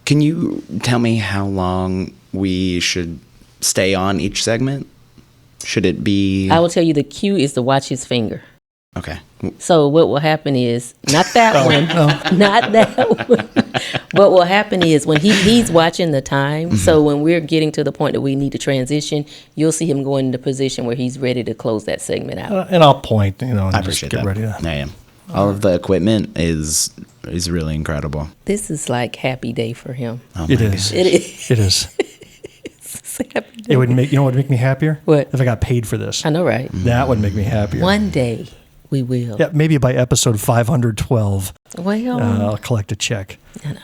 Can you tell me how long we should stay on each segment? Should it be... I will tell you the cue is to watch his finger. Okay. So what will happen is, not that one, not that one. What will happen is when he's watching the time, so when we're getting to the point that we need to transition, you'll see him go into the position where he's ready to close that segment out. And I'll point, and I appreciate just get that. ready. I am. All of the equipment is really incredible. This is like happy day for him. Oh It my is. It is. It is. It's a happy day. It would make, you know what would make me happier? What? If I got paid for this. I know, right? That would make me happier. One day we will. Yeah, maybe by episode 512, Well, I'll collect a check. I know.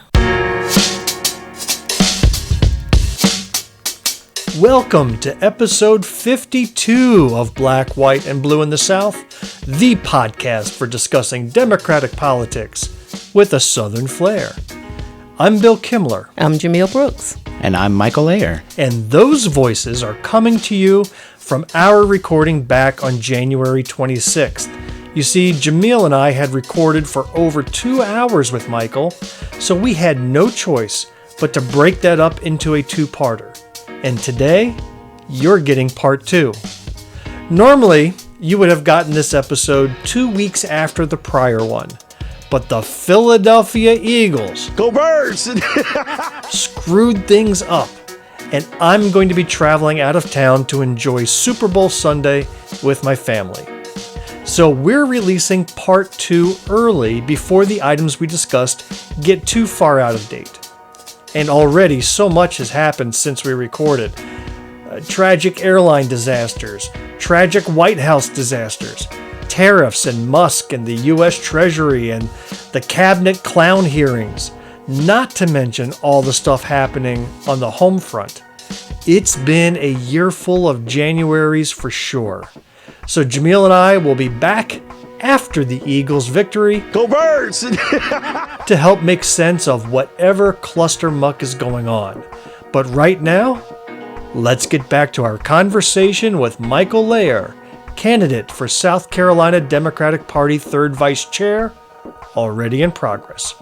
Welcome to episode 52 of Black, White, and Blue in the South, the podcast for discussing Democratic politics with a Southern flair. I'm Bill Kimler. I'm Jamil Brooks. And I'm Michael Ayer. And those voices are coming to you from our recording back on January 26th. You see, Jamil and I had recorded for over 2 hours with Michael, so we had no choice but to break that up into a two-parter. And today, you're getting part 2. Normally, you would have gotten this episode 2 weeks after the prior one, but the Philadelphia Eagles, Go Birds! screwed things up, and I'm going to be traveling out of town to enjoy Super Bowl Sunday with my family. So we're releasing part 2 early before the items we discussed get too far out of date. And already so much has happened since we recorded. Tragic airline disasters, tragic White House disasters, tariffs and Musk and the U.S. Treasury and the cabinet clown hearings, not to mention all the stuff happening on the home front. It's been a year full of Januaries for sure. So Jamil and I will be back after the Eagles' victory. Go Birds! To help make sense of whatever clustermuck is going on. But right now, let's get back to our conversation with Michael Ayer, candidate for South Carolina Democratic Party 3rd Vice Chair, already in progress.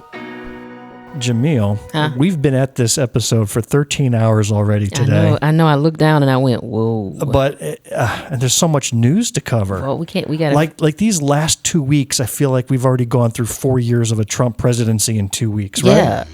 Jamil, we've been at this episode for 13 hours already today. I know. I looked down and I went, whoa. But and there's so much news to cover. Well, we gotta... Like these last 2 weeks, I feel like we've already gone through 4 years of a Trump presidency in 2 weeks, right? Yeah.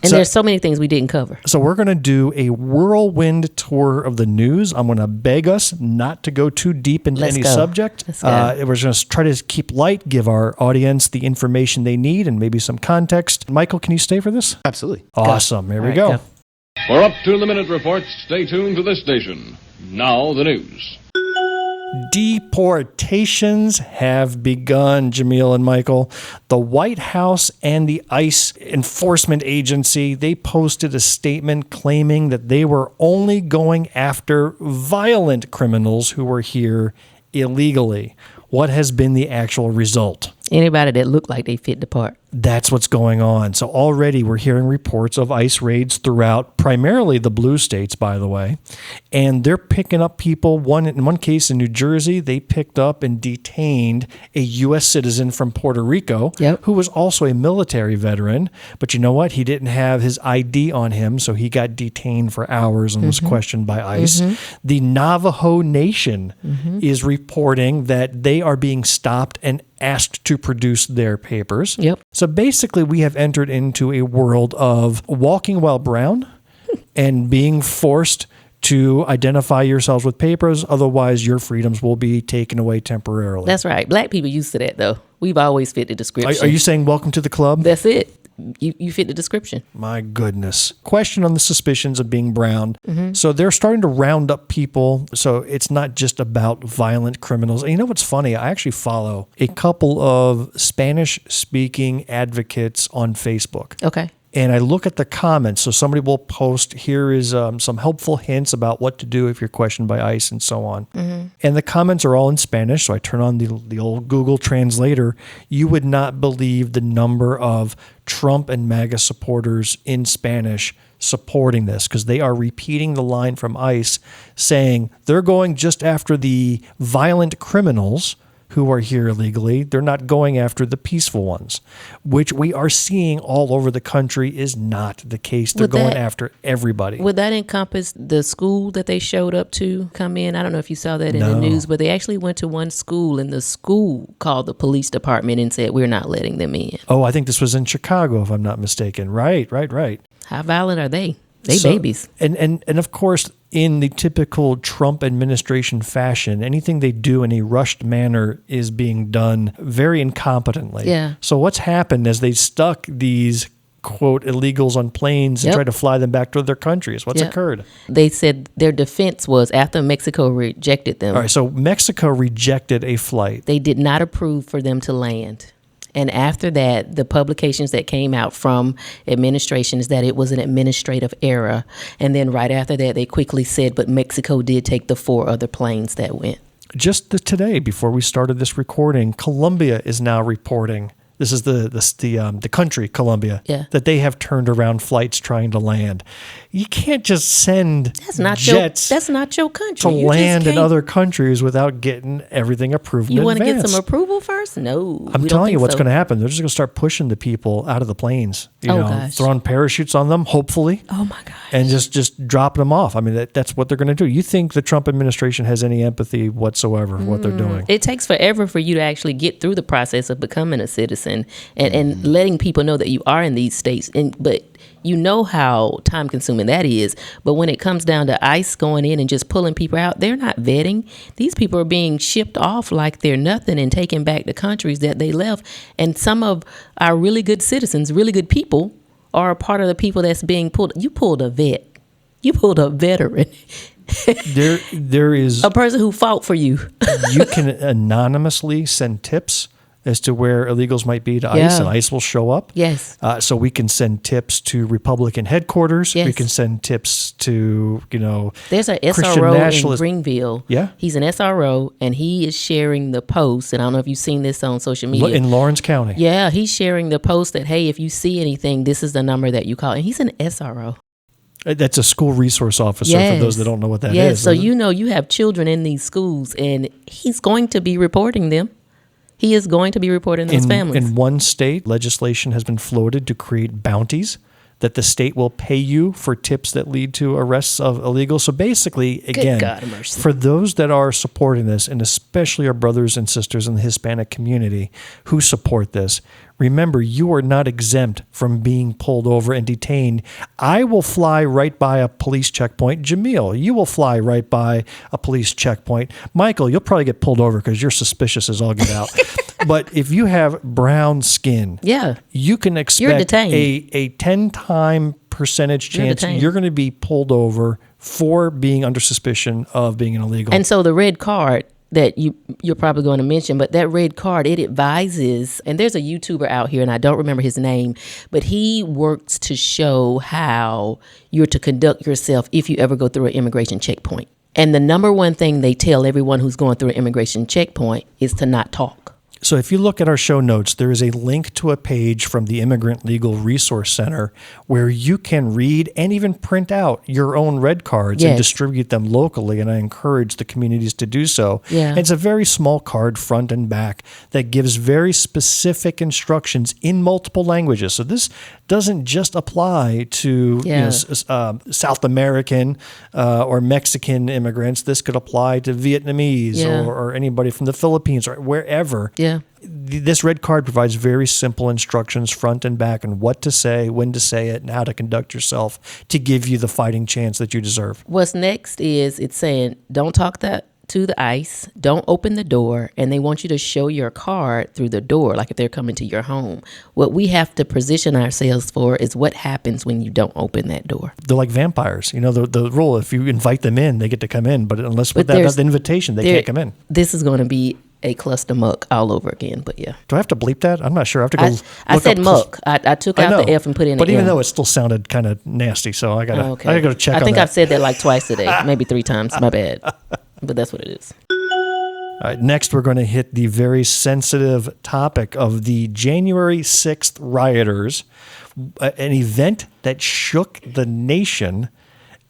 And there's so many things we didn't cover. So we're going to do a whirlwind tour of the news. I'm going to beg us not to go too deep into any subject. Let's go. We're going to try to keep light, give our audience the information they need and maybe some context. Michael, can you stay for this? Absolutely. Awesome. Here we go. For up-to-the-minute reports, stay tuned to this station. Now the news. Deportations have begun, Jamil and Michael. The White House and the ICE Enforcement Agency, they posted a statement claiming that they were only going after violent criminals who were here illegally. What has been the actual result? Anybody that looked like they fit the part. That's what's going on. So already we're hearing reports of ICE raids throughout, primarily the blue states, by the way. And they're picking up people. In one case in New Jersey, they picked up and detained a U.S. citizen from Puerto Rico who was also a military veteran. But you know what? He didn't have his ID on him, so he got detained for hours and was questioned by ICE. The Navajo Nation is reporting that they are being stopped and asked to produce their papers. So basically, we have entered into a world of walking while brown and being forced to identify yourselves with papers. Otherwise, your freedoms will be taken away temporarily. That's right. Black people used to that, though. We've always fit the description. Are you saying welcome to the club? That's it. You fit the description. My goodness. Question on the suspicions of being brown. So they're starting to round up people. So it's not just about violent criminals. And you know what's funny? I actually follow a couple of Spanish-speaking advocates on Facebook. Okay. And I look at the comments. So somebody will post, here is some helpful hints about what to do if you're questioned by ICE and so on. And the comments are all in Spanish. So I turn on the old Google translator. You would not believe the number of Trump and MAGA supporters in Spanish supporting this, because they are repeating the line from ICE saying they're going just after the violent criminals who are here illegally. They're not going after the peaceful ones, which we are seeing all over the country is not the case. They're going after everybody. Would that encompass the school that they showed up to come in? I don't know if you saw that in the news, but they actually went to one school, and the school called the police department and said, we're not letting them in. Oh, I think this was in Chicago, if I'm not mistaken. Right. How violent are they? They babies. And of course, in the typical Trump administration fashion, anything they do in a rushed manner is being done very incompetently. Yeah. So what's happened is they stuck these, quote, illegals on planes and tried to fly them back to their countries. What's occurred? They said their defense was after Mexico rejected them. All right, so Mexico rejected a flight. They did not approve for them to land. And after that, the publications that came out from administration is that it was an administrative error. And then right after that, they quickly said, but Mexico did take the 4 other planes that went. Just today, before we started this recording, Colombia is now reporting. This is the country, Colombia, that they have turned around flights trying to land. You can't just send jets that's not your country. to land in other countries without getting everything approved in advance. You want to get some approval first? No. I'm telling you what's going to happen. They're just going to start pushing the people out of the planes. Throwing parachutes on them, hopefully. Oh, my gosh. And just dropping them off. I mean, that's what they're going to do. You think the Trump administration has any empathy whatsoever for what they're doing? It takes forever for you to actually get through the process of becoming a citizen and letting people know that you are in these states. But you know how time consuming that is. But when it comes down to ICE going in and just pulling people out, they're not vetting. These people are being shipped off like they're nothing and taken back to countries that they left. And some of our really good citizens, really good people, are a part of the people that's being pulled. You pulled a vet. You pulled a veteran. There is a person who fought for you. You can anonymously send tips as to where illegals might be to ICE, and ICE will show up. Yes. So we can send tips to Republican headquarters. Yes. We can send tips to, There's an Christian SRO nationalist. in Greenville. Yeah. He's an SRO, and he is sharing the post, and I don't know if you've seen this on social media. In Lawrence County. Yeah, he's sharing the post that, hey, if you see anything, this is the number that you call. And he's an SRO. That's a school resource officer for those that don't know what that is. Yes, so you have children in these schools, and he's going to be reporting them. He is going to be reporting those families. In one state, legislation has been floated to create bounties that the state will pay you for tips that lead to arrests of illegals. So basically, again, for those that are supporting this, and especially our brothers and sisters in the Hispanic community who support this, remember, you are not exempt from being pulled over and detained. I will fly right by a police checkpoint. Jamil, you will fly right by a police checkpoint. Michael, you'll probably get pulled over because you're suspicious as all get out. But if you have brown skin, you can expect a 10-time percentage chance you're going to be pulled over for being under suspicion of being an illegal. And so the red card that you're probably going to mention, but that red card, it advises, and there's a YouTuber out here, and I don't remember his name, but he works to show how you're to conduct yourself if you ever go through an immigration checkpoint. And the number one thing they tell everyone who's going through an immigration checkpoint is to not talk. So if you look at our show notes, there is a link to a page from the Immigrant Legal Resource Center where you can read and even print out your own red cards and distribute them locally, and I encourage the communities to do so. Yeah. It's a very small card, front and back, that gives very specific instructions in multiple languages. So this doesn't just apply to South American or Mexican immigrants. This could apply to Vietnamese or anybody from the Philippines or wherever. Yeah. This red card provides very simple instructions front and back on what to say, when to say it, and how to conduct yourself to give you the fighting chance that you deserve. What's next is it's saying don't talk to the ICE, don't open the door, and they want you to show your card through the door, like if they're coming to your home. What we have to position ourselves for is what happens when you don't open that door. They're like vampires. The rule, if you invite them in, they get to come in, but unless without the invitation, they can't come in. This is going to be a clustermuck all over again, but yeah. Do I have to bleep that? I'm not sure. I have to go. I said muck. I took out the F and put in. But even though it still sounded kind of nasty, so I gotta go check. I think on that. I've said that like twice today, maybe 3 times. My bad, but that's what it is. All right. Next, we're going to hit the very sensitive topic of the January 6th rioters, an event that shook the nation.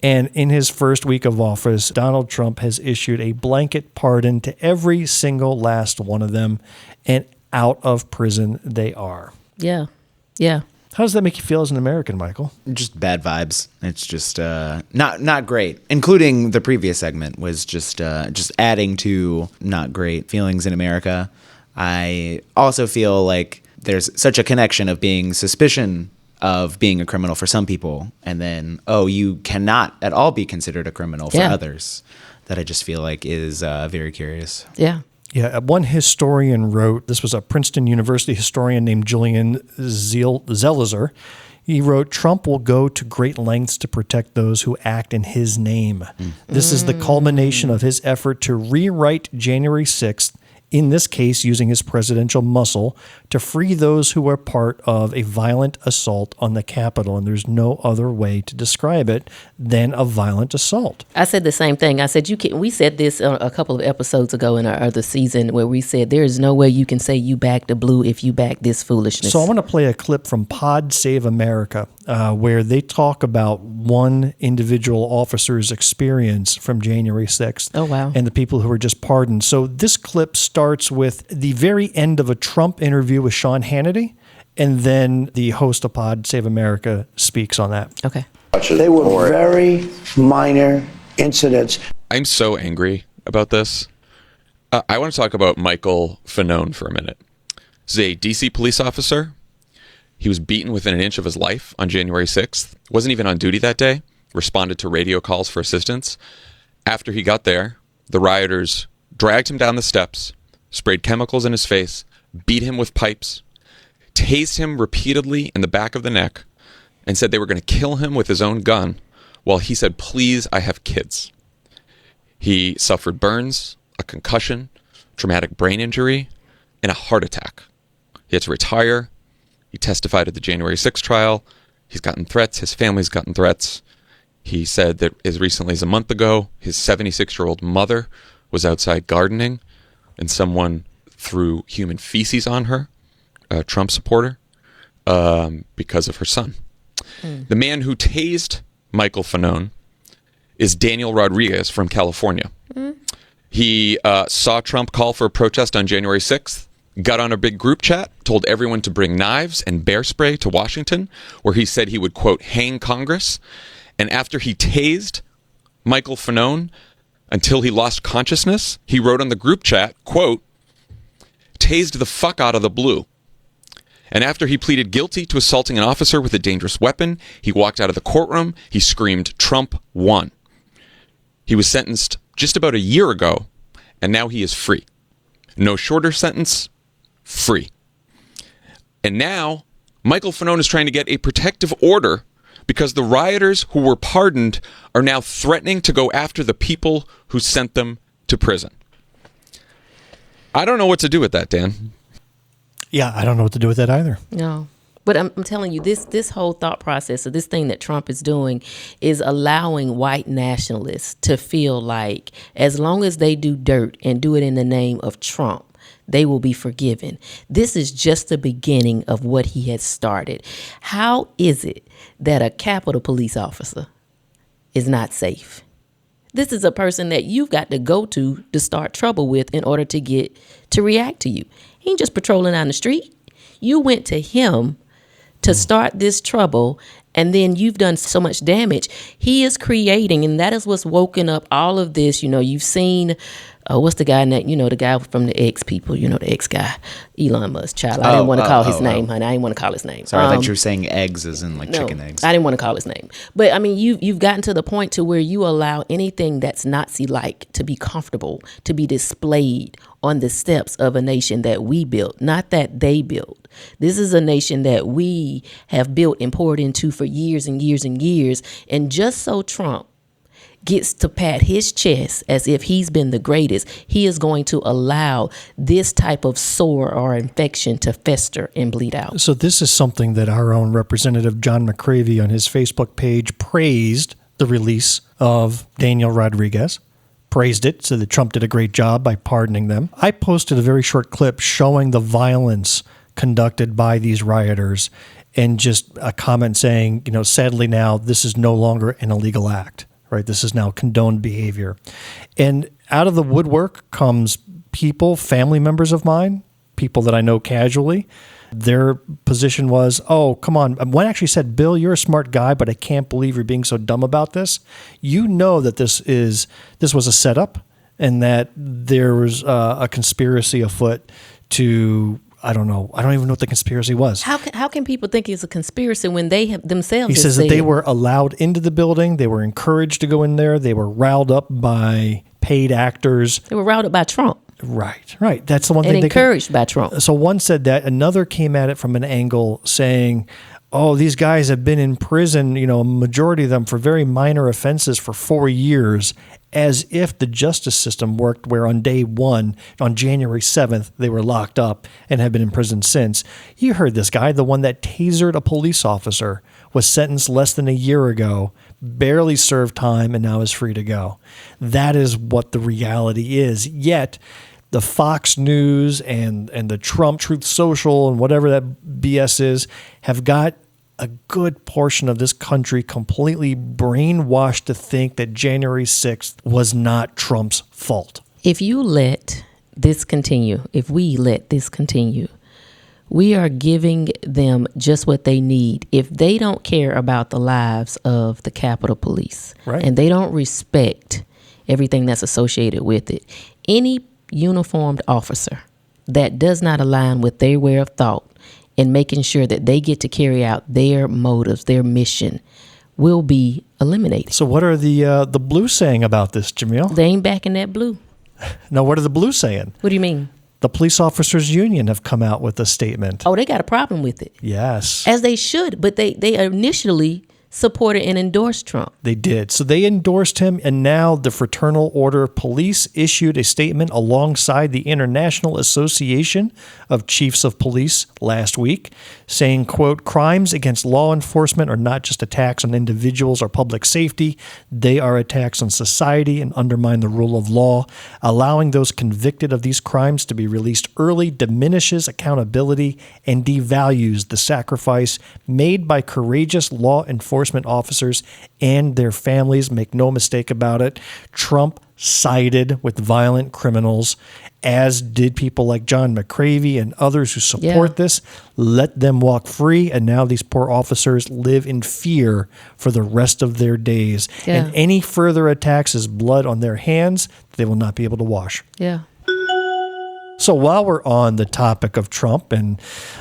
And in his first week of office, Donald Trump has issued a blanket pardon to every single last one of them, and out of prison they are. Yeah. Yeah. How does that make you feel as an American, Michael? Just bad vibes. It's just not great. Including the previous segment was just adding to not great feelings in America. I also feel like there's such a connection of being suspicion of being a criminal for some people, and then, you cannot at all be considered a criminal for others, that I just feel like is very curious. Yeah. Yeah, one historian wrote, this was a Princeton University historian named Julian Zelizer. He wrote, Trump will go to great lengths to protect those who act in his name. This is the culmination of his effort to rewrite January 6th, in this case using his presidential muscle, to free those who were part of a violent assault on the Capitol. And there's no other way to describe it than a violent assault. I said the same thing. I said, we said this a couple of episodes ago in our other season where we said there is no way you can say you back the blue if you back this foolishness. So I want to play a clip from Pod Save America where they talk about one individual officer's experience from January 6th. Oh, wow. And the people who were just pardoned. So this clip starts with the very end of a Trump interview with Sean Hannity, and then the host of Pod Save America speaks on that. Okay. They were very minor incidents. I'm so angry about this. I want to talk about Michael Fanone for a minute. This is a DC police officer. He was beaten within an inch of his life on January 6th. Wasn't even on duty that day. Responded to radio calls for assistance. After he got there, the rioters dragged him down the steps, sprayed chemicals in his face, beat him with pipes, tased him repeatedly in the back of the neck, and said they were going to kill him with his own gun while he said, please, I have kids. He suffered burns, a concussion, traumatic brain injury, and a heart attack. He had to retire. He testified at the January 6th trial. He's gotten threats. His family's gotten threats. He said that as recently as a month ago, his 76-year-old mother was outside gardening and someone threw human feces on her, a Trump supporter, because of her son. The man who tased Michael Fanone is Daniel Rodriguez from California. He saw Trump call for a protest on January 6th, got on a big group chat, told everyone to bring knives and bear spray to Washington, where he said he would, quote, hang Congress. And after he tased Michael Fanone until he lost consciousness, he wrote on the group chat, quote, tased the fuck out of the blue. And after he pleaded guilty to assaulting an officer with a dangerous weapon, he walked out of the courtroom. He screamed, Trump won. He was sentenced just about a year ago, and now he is free. No shorter sentence, free. And now Michael Fanone is trying to get a protective order because the rioters who were pardoned are now threatening to go after the people who sent them to prison. I don't know what to do with that, Dan. Yeah, I don't know what to do with that either. No. But I'm telling you, this whole thought process of this thing that Trump is doing is allowing white nationalists to feel like as long as they do dirt and do it in the name of Trump, they will be forgiven. This is just the beginning of what he has started. How is it that a Capitol police officer is not safe? This is a person that you've got to go to start trouble with in order to get to react to you. He ain't just patrolling down the street. You went to him to start this trouble, and then you've done so much damage. He is creating, and that is what's woken up all of this. You know, you've seen, what's the guy that, the guy from the X people, the X guy, Elon Musk, child. I didn't want to call his name, honey. I didn't want to call his name. Sorry, I thought you were saying eggs as in like chicken eggs. I didn't want to call his name. But I mean, you've gotten to the point to where you allow anything that's Nazi-like to be comfortable, to be displayed on the steps of a nation that we built, not that they built. This is a nation that we have built and poured into for years and years and years. And just so Trump gets to pat his chest as if he's been the greatest, he is going to allow this type of sore or infection to fester and bleed out. So this is something that our own Representative John McCravey on his Facebook page praised the release of Daniel Rodriguez. Praised it, said that Trump did a great job by pardoning them. I posted a very short clip showing the violence conducted by these rioters and just a comment saying, sadly now this is no longer an illegal act. right? This is now condoned behavior. And out of the woodwork comes people, family members of mine, people that I know casually. Their position was, oh, come on. One actually said, Bill, you're a smart guy, but I can't believe you're being so dumb about this. You know that this was a setup and that there was a conspiracy afoot to, I don't know. I don't even know what the conspiracy was. How can people think it's a conspiracy when they have themselves? He says that they were allowed into the building. They were encouraged to go in there. They were riled up by paid actors. They were riled up by Trump. Right. That's the one thing. And encouraged by Trump. So one said that. Another came at it from an angle saying, oh, these guys have been in prison, a majority of them for very minor offenses for 4 years, as if the justice system worked where on day one, on January 7th, they were locked up and have been in prison since. You heard this guy, the one that tasered a police officer, was sentenced less than a year ago, barely served time, and now is free to go. That is what the reality is. Yet, the Fox News and the Trump Truth Social and whatever that BS is have got a good portion of this country completely brainwashed to think that January 6th was not Trump's fault. If we let this continue, we are giving them just what they need. If they don't care about the lives of the Capitol Police, right, and they don't respect everything that's associated with it, any uniformed officer that does not align with their way of thought and making sure that they get to carry out their motives, their mission, will be eliminated. So what are the Blues saying about this, Jamil? They ain't backing that blue. Now, what are the Blues saying? What do you mean? The Police Officers Union have come out with a statement. Oh, they got a problem with it. Yes. As they should, but they initially supported and endorsed Trump. They did. So they endorsed him, and now the Fraternal Order of Police issued a statement alongside the International Association of Chiefs of Police last week, saying, quote, crimes against law enforcement are not just attacks on individuals or public safety. They are attacks on society and undermine the rule of law. Allowing those convicted of these crimes to be released early diminishes accountability and devalues the sacrifice made by courageous law enforcement officers and their families. Make no mistake about it. Trump sided with violent criminals, as did people like John McCravey and others who support this. Let them walk free, and now these poor officers live in fear for the rest of their days. Yeah. And any further attacks is blood on their hands they will not be able to wash. Yeah. So while we're on the topic of Trump, and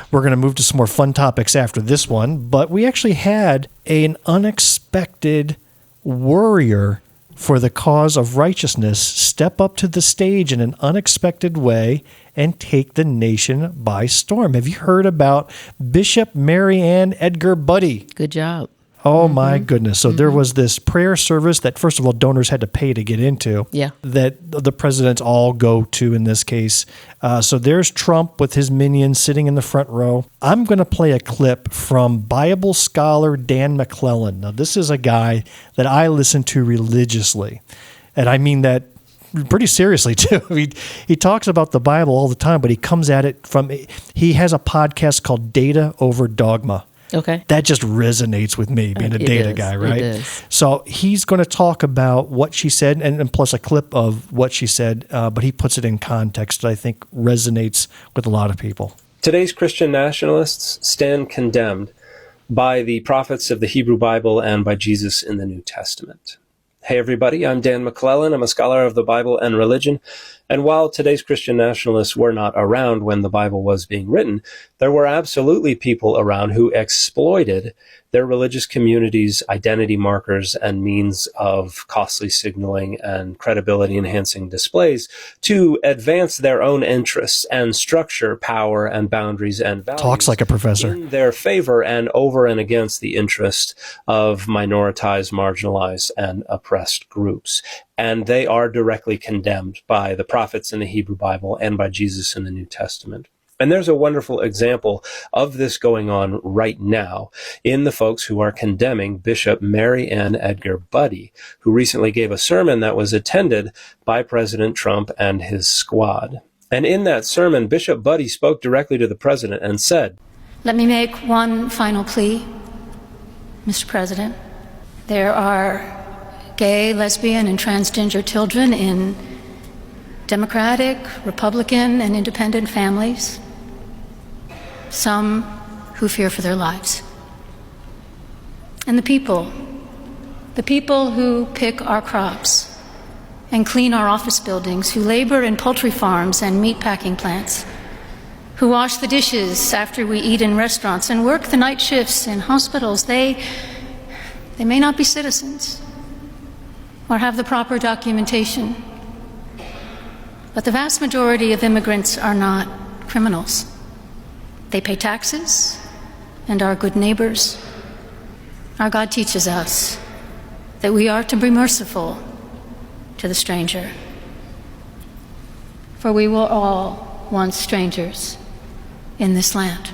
we're going to move to some more fun topics after this one, but we actually had an unexpected warrior for the cause of righteousness step up to the stage in an unexpected way and take the nation by storm. Have you heard about Bishop Mariann Edgar Budde? Good job. Oh, my goodness. So there was this prayer service that, first of all, donors had to pay to get into. Yeah. That the presidents all go to in this case. So there's Trump with his minions sitting in the front row. I'm going to play a clip from Bible scholar Dan McClellan. Now, this is a guy that I listen to religiously. And I mean that pretty seriously, too. He talks about the Bible all the time, but he comes at it he has a podcast called Data Over Dogma. Okay. That just resonates with me, being a data guy, right? It does. So he's going to talk about what she said, and plus a clip of what she said, but he puts it in context that I think resonates with a lot of people. Today's Christian nationalists stand condemned by the prophets of the Hebrew Bible and by Jesus in the New Testament. Hey everybody, I'm Dan McClellan. I'm a scholar of the Bible and religion. And while today's Christian nationalists were not around when the Bible was being written, there were absolutely people around who exploited their religious communities' identity markers and means of costly signaling and credibility-enhancing displays to advance their own interests and structure power and boundaries and values. Talks like a professor. In their favor and over and against the interest of minoritized, marginalized, and oppressed groups. And they are directly condemned by the prophets in the Hebrew Bible and by Jesus in the New Testament. And there's a wonderful example of this going on right now in the folks who are condemning Bishop Mariann Edgar Budde, who recently gave a sermon that was attended by President Trump and his squad. And in that sermon, Bishop Budde spoke directly to the president and said, "Let me make one final plea, Mr. President. There are gay, lesbian, and transgender children in Democratic, Republican, and independent families, some who fear for their lives. And the people who pick our crops and clean our office buildings, who labor in poultry farms and meat packing plants, who wash the dishes after we eat in restaurants and work the night shifts in hospitals, they may not be citizens or have the proper documentation, but the vast majority of immigrants are not criminals. They pay taxes and are good neighbors. Our God teaches us that we are to be merciful to the stranger, for we were all once strangers in this land.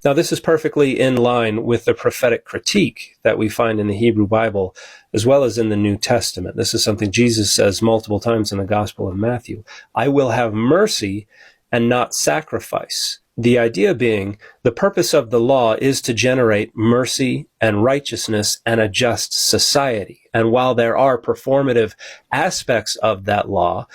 Now, this is perfectly in line with the prophetic critique that we find in the Hebrew Bible, as well as in the New Testament. This is something Jesus says multiple times in the Gospel of Matthew. I will have mercy and not sacrifice. The idea being, the purpose of the law is to generate mercy and righteousness and a just society. And while there are performative aspects of that law,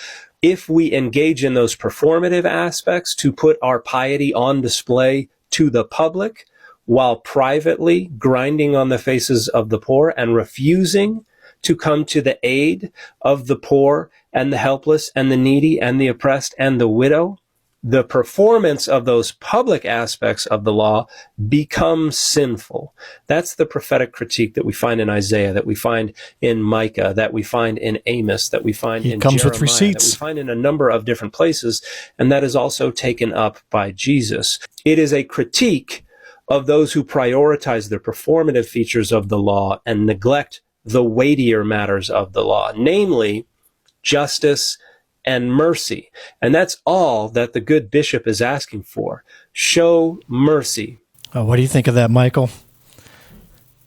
if we engage in those performative aspects to put our piety on display to the public, while privately grinding on the faces of the poor and refusing to come to the aid of the poor and the helpless and the needy and the oppressed and the widow, the performance of those public aspects of the law becomes sinful. That's the prophetic critique that we find in Isaiah, that we find in Micah, that we find in Amos, that we find in comes Jeremiah, with receipts. that we find in a number of different places, and that is also taken up by Jesus. It is a critique of those who prioritize the performative features of the law and neglect the weightier matters of the law, namely justice and mercy. And that's all that the good bishop is asking for. Show mercy. What do you think of that, Michael?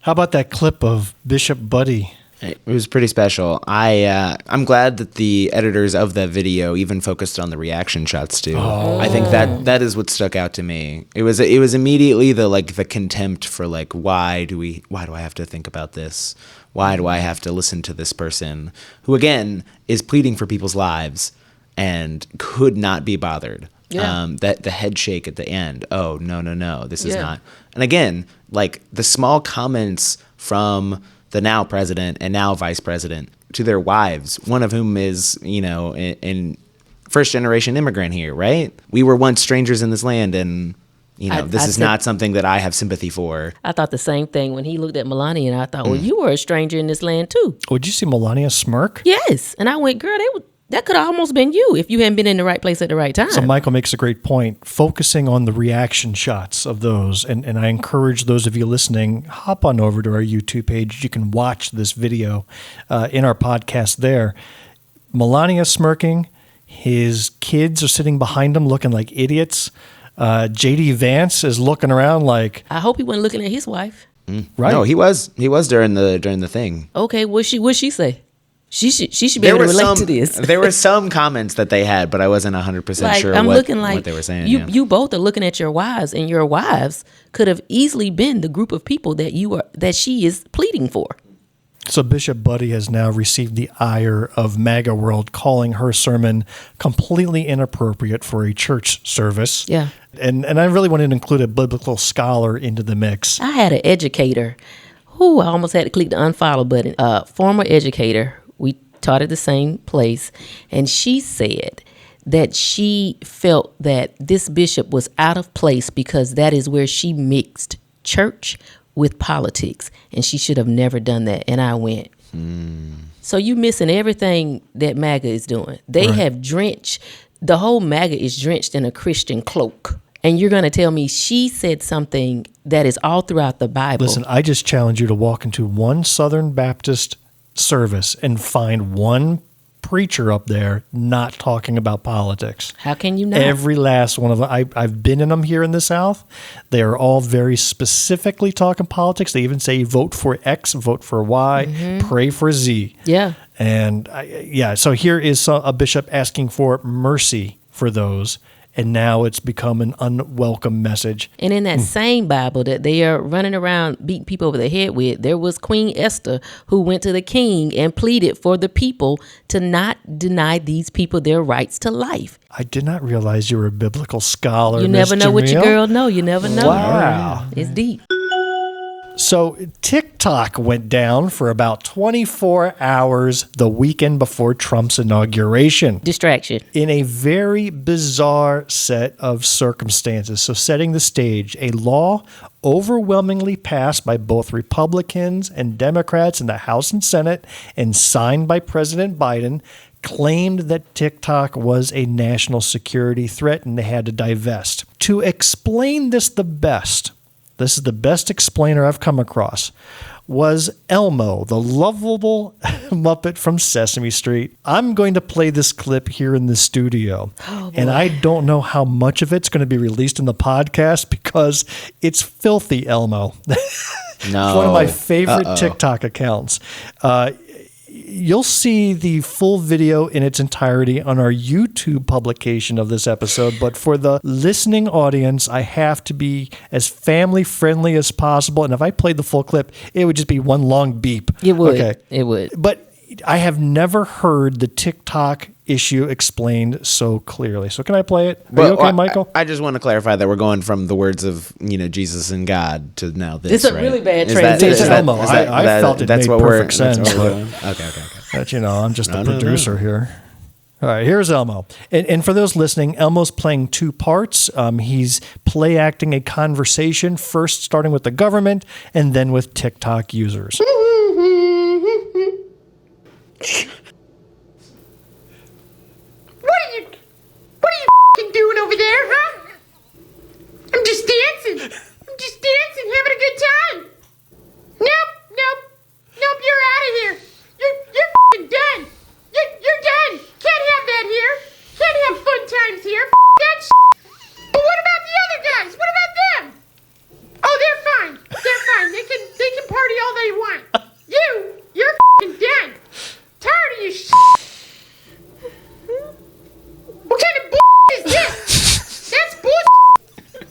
How about that clip of Bishop Budde? It was pretty special. I'm glad that the editors of that video even focused on the reaction shots too. I think that is what stuck out to me. It was immediately the contempt for why do I have to think about this? Why do I have to listen to this person who again is pleading for people's lives and could not be bothered? Yeah. That the head shake at the end. Oh, no, this is not. And again, the small comments from the now president and now vice president to their wives, one of whom is, in first generation immigrant here, right? We were once strangers in this land, and this is not something that I have sympathy for. I thought the same thing when he looked at Melania, and I thought, well, you were a stranger in this land too. Would you see Melania smirk? Yes. And I went, girl, that could have almost been you if you hadn't been in the right place at the right time. So Michael makes a great point, focusing on the reaction shots of those. And I encourage those of you listening, hop on over to our YouTube page. You can watch this video in our podcast there. Melania smirking. His kids are sitting behind him looking like idiots. J.D. Vance is looking around like... I hope he wasn't looking at his wife. Right? No, he was during the thing. Okay, what'd she say? She should be able to relate to this. There were some comments that they had, but I wasn't 100% sure what they were saying. You both are looking at your wives, and your wives could have easily been the group of people that she is pleading for. So Bishop Budde has now received the ire of MAGA World, calling her sermon completely inappropriate for a church service. Yeah. And I really wanted to include a biblical scholar into the mix. I had an educator who I almost had to click the unfollow button. Former educator. We taught at the same place, and she said that she felt that this bishop was out of place because that is where she mixed church with politics, and she should have never done that. And I went, so you missing everything that MAGA is doing. They have drenched, the whole MAGA is drenched in a Christian cloak. And you're going to tell me she said something that is all throughout the Bible. Listen, I just challenge you to walk into one Southern Baptist service and find one preacher up there not talking about politics. How can you not? Every last one of them. I've been in them here in the South. They are all very specifically talking politics. They even say vote for X, vote for Y, pray for Z. Yeah. And so here is a bishop asking for mercy for those. and now it's become an unwelcome message. And in that same Bible that they are running around beating people over the head with, there was Queen Esther who went to the king and pleaded for the people to not deny these people their rights to life. I did not realize you were a biblical scholar. You never know what your Jamil. girl know. You never know. Wow. It's deep. So TikTok went down for about 24 hours the weekend before Trump's inauguration. Distraction. In a very bizarre set of circumstances. So setting the stage, a law overwhelmingly passed by both Republicans and Democrats in the House and Senate and signed by President Biden claimed that TikTok was a national security threat and they had to divest. To explain this the best is the best explainer I've come across, was Elmo, the lovable Muppet from Sesame Street. I'm going to play this clip here in the studio. And I don't know how much of it's going to be released in the podcast because it's filthy, Elmo. No. It's one of my favorite TikTok accounts. You'll see the full video in its entirety on our YouTube publication of this episode, but for the listening audience, I have to be as family friendly as possible. And if I played the full clip, it would just be one long beep. It would. Okay. It would. But I have never heard the TikTok issue explained so clearly. So can I play it? Are you okay, Michael? I just want to clarify that we're going from the words of Jesus and God to now this. It's a right? really bad Is that- transition. is that- Elmo. is that- I that- felt it that's made what we're- perfect that's sense. what we're doing? Okay. But I'm just the producer here. All right, here's Elmo. And for those listening, Elmo's playing two parts. He's play acting a conversation, first starting with the government and then with TikTok users. What are you f***ing doing over there, huh? I'm just dancing, having a good time. Nope, you're out of here. You're f***ing done. You're done. Can't have that here. Can't have fun times here. F*** that shit. But what about the other guys? What about them? Oh, they're fine. They can party all they want. You're f***ing done. Tired of your shit. What kind of bullshit is this? That's bullshit.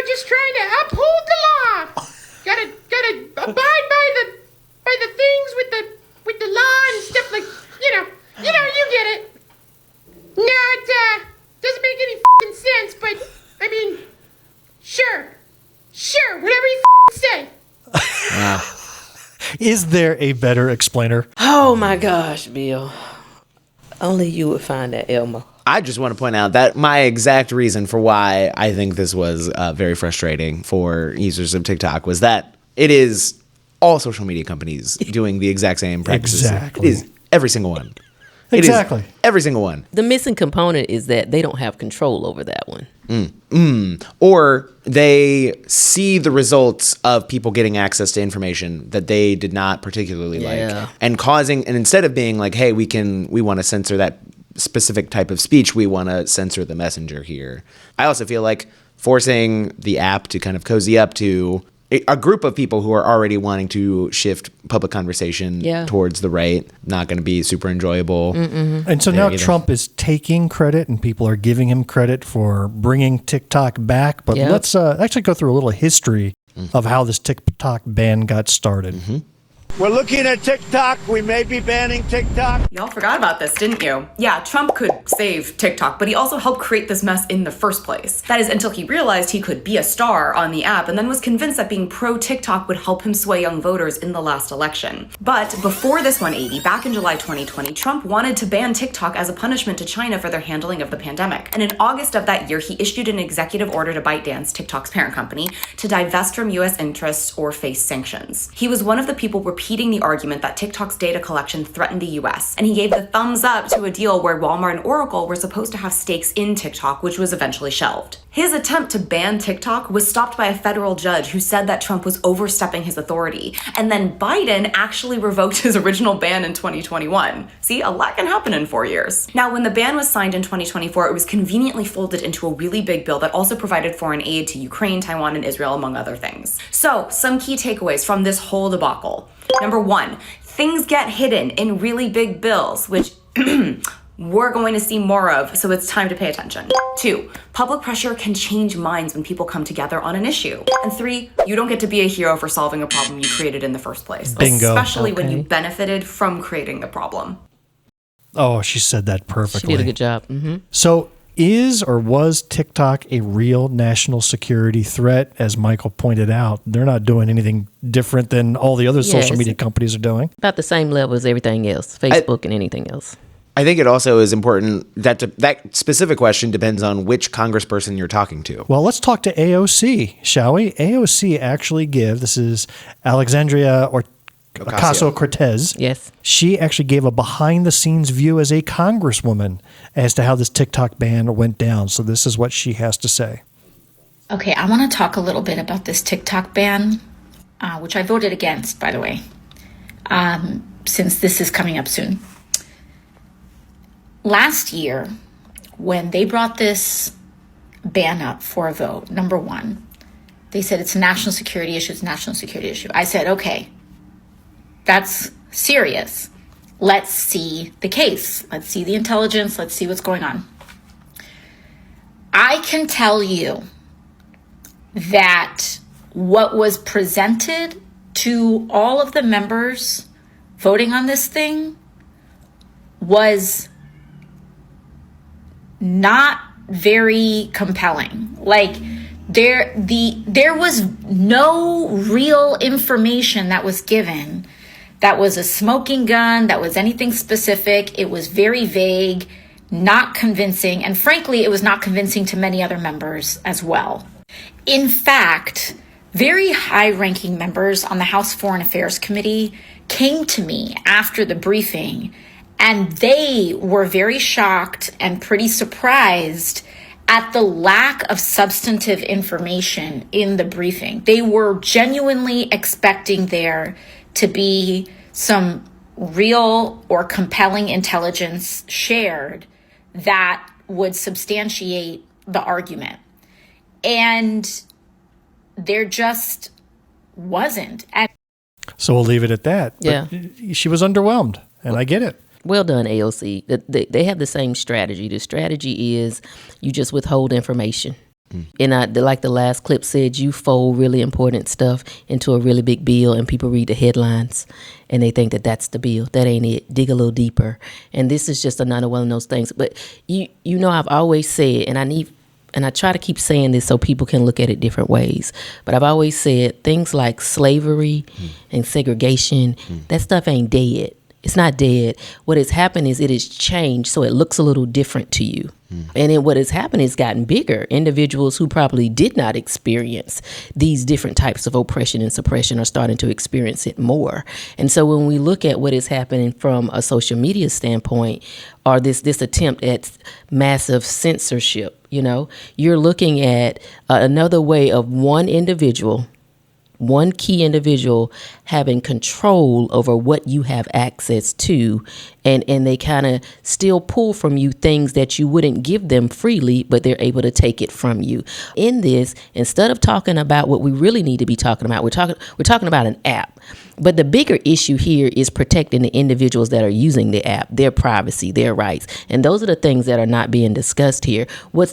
Just trying to uphold the law. Gotta abide by the things with the law and stuff like, you get it. No, it doesn't make any f***ing sense, but I mean, sure, whatever you f***ing say. Is there a better explainer? Oh my gosh, Bill. Only you would find that, Elmo. I just want to point out that my exact reason for why I think this was very frustrating for users of TikTok was that it is all social media companies doing the exact same practices. Exactly. It is every single one. Exactly. Every single one. The missing component is that they don't have control over that one. Or they see the results of people getting access to information that they did not particularly like, and instead of being like, hey, we want to censor that specific type of speech, we want to censor the messenger here. I also feel like forcing the app to kind of cozy up to a group of people who are already wanting to shift public conversation towards the right, not going to be super enjoyable. And so now Trump is taking credit and people are giving him credit for bringing TikTok back. But let's actually go through a little history of how this TikTok ban got started. We're looking at TikTok. We may be banning TikTok. Y'all forgot about this, didn't you? Yeah, Trump could save TikTok, but he also helped create this mess in the first place. That is until he realized he could be a star on the app and then was convinced that being pro-TikTok would help him sway young voters in the last election. But before this 180, back in July 2020, Trump wanted to ban TikTok as a punishment to China for their handling of the pandemic. And in August of that year, he issued an executive order to ByteDance, TikTok's parent company, to divest from US interests or face sanctions. He was one of the people repeating the argument that TikTok's data collection threatened the US, and he gave the thumbs up to a deal where Walmart and Oracle were supposed to have stakes in TikTok, which was eventually shelved. His attempt to ban TikTok was stopped by a federal judge who said that Trump was overstepping his authority, and then Biden actually revoked his original ban in 2021. See, a lot can happen in 4 years. Now, when the ban was signed in 2024, it was conveniently folded into a really big bill that also provided foreign aid to Ukraine, Taiwan, and Israel, among other things. So, some key takeaways from this whole debacle. Number one, things get hidden in really big bills, which we're going to see more of, so it's time to pay attention. 2, public pressure can change minds when people come together on an issue. And 3, you don't get to be a hero for solving a problem you created in the first place. Bingo. Especially when you benefited from creating the problem. Oh, she said that perfectly. She did a good job. Mm-hmm. So is or was TikTok a real national security threat? As Michael pointed out, they're not doing anything different than all the other social media companies are doing. About the same level as everything else, Facebook and anything else. I think it also is important that that specific question depends on which congressperson you're talking to. Well, let's talk to AOC, shall we? AOC actually this is Alexandria Ocasio-Cortez. Yes. She actually gave a behind-the-scenes view as a congresswoman as to how this TikTok ban went down. So this is what she has to say. Okay, I want to talk a little bit about this TikTok ban, which I voted against, by the way, since this is coming up soon. Last year, when they brought this ban up for a vote, number one, they said it's a national security issue, it's a national security issue. I said, okay, that's serious. Let's see the case. Let's see the intelligence. Let's see what's going on. I can tell you that what was presented to all of the members voting on this thing was not very compelling. Like there was no real information that was given that was a smoking gun, that was anything specific. It was very vague, not convincing, and frankly, it was not convincing to many other members as well. In fact, very high-ranking members on the House Foreign Affairs Committee came to me after the briefing, and they were very shocked and pretty surprised at the lack of substantive information in the briefing. They were genuinely expecting there to be some real or compelling intelligence shared that would substantiate the argument. And there just wasn't. So we'll leave it at that. Yeah. But she was underwhelmed, and I get it. Well done, AOC. They have the same strategy. The strategy is you just withhold information. And like the last clip said, you fold really important stuff into a really big bill, and people read the headlines and they think that that's the bill. That ain't it. Dig a little deeper. And this is just another one of those things. But you know, I've always said, and I try to keep saying this so people can look at it different ways, but I've always said things like slavery and segregation, that stuff ain't dead. It's not dead. What has happened is it has changed, so it looks a little different to you. And then what has happened is gotten bigger. Individuals who probably did not experience these different types of oppression and suppression are starting to experience it more. And so when we look at what is happening from a social media standpoint, or this attempt at massive censorship, you know, you're looking at another way of one key individual having control over what you have access to, and they kind of still pull from you things that you wouldn't give them freely, but they're able to take it from you. In this, instead of talking about what we really need to be talking about, we're talking about an app. But the bigger issue here is protecting the individuals that are using the app, their privacy, their rights. And those are the things that are not being discussed here.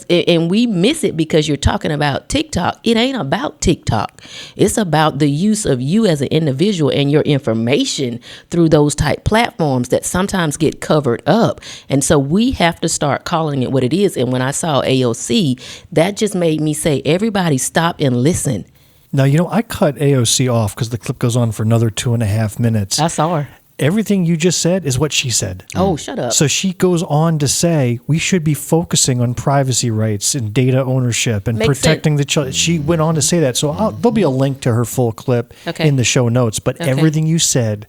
And we miss it because you're talking about TikTok. It ain't about TikTok. It's about the use of you as an individual and your information through those type platforms that sometimes get covered up. And so we have to start calling it what it is. And when I saw AOC, that just made me say, everybody stop and listen. Now, you know, I cut AOC off because the clip goes on for another 2.5 minutes. I saw her. Everything you just said is what she said. Oh, shut up. So she goes on to say we should be focusing on privacy rights and data ownership and protecting the child. She went on to say that. So there'll be a link to her full clip in the show notes. But everything you said